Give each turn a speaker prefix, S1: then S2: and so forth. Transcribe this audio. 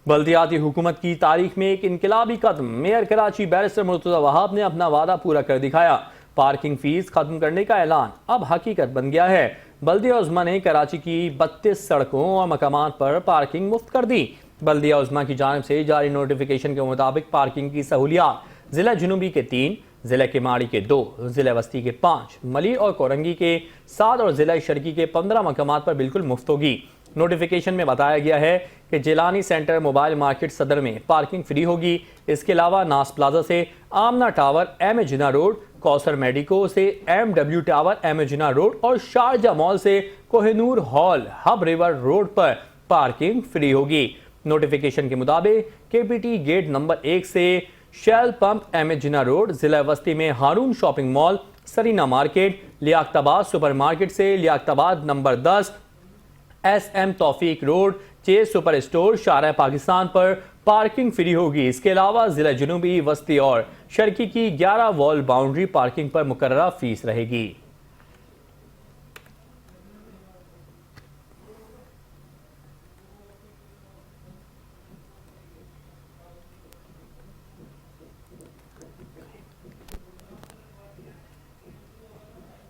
S1: بلدیاتی حکومت کی تاریخ میں ایک انقلابی قدم، میئر کراچی بیرسٹر مرتضی وہاب نے اپنا وعدہ پورا کر دکھایا۔ پارکنگ فیس ختم کرنے کا اعلان اب حقیقت بن گیا ہے۔ بلدیہ عظمیٰ نے کراچی کی 32 سڑکوں اور مقامات پر پارکنگ مفت کر دی۔ بلدیہ عظمیٰ کی جانب سے جاری نوٹیفیکیشن کے مطابق پارکنگ کی سہولیات ضلع جنوبی کے 3، ضلع کیماڑی کے 2، ضلع وسطی کے 5، ملی اور کورنگی کے 7 اور ضلع شرقی کے 15 مقامات پر بالکل مفت ہوگی۔ نوٹیفیکیشن میں بتایا گیا ہے کہ جیلانی سینٹر موبائل مارکیٹ صدر میں پارکنگ فری ہوگی۔ اس کے علاوہ ناس پلازا سے Amna tower M A Jinnah road, Kausar medico سے M W tower M A Jinnah road اور شارجہ مال سے Koh Noor hall Hub river road پر پارکنگ فری ہوگی۔ نوٹیفیکیشن کے مطابق K P T gate number 1 سے Shell pump M A Jinnah road, ضلع وسطی میں Haroon shopping mall, Serena market, Liaquatabad super market سے Liaquatabad number 10 S M توفیق روڈ، چیز سپر اسٹور، شارع پاکستان پر پارکنگ فری ہوگی۔ اس کے علاوہ ضلع جنوبی، وسطی اور شرقی کی 11 وال باؤنڈری پارکنگ پر مقررہ فیس رہے گی۔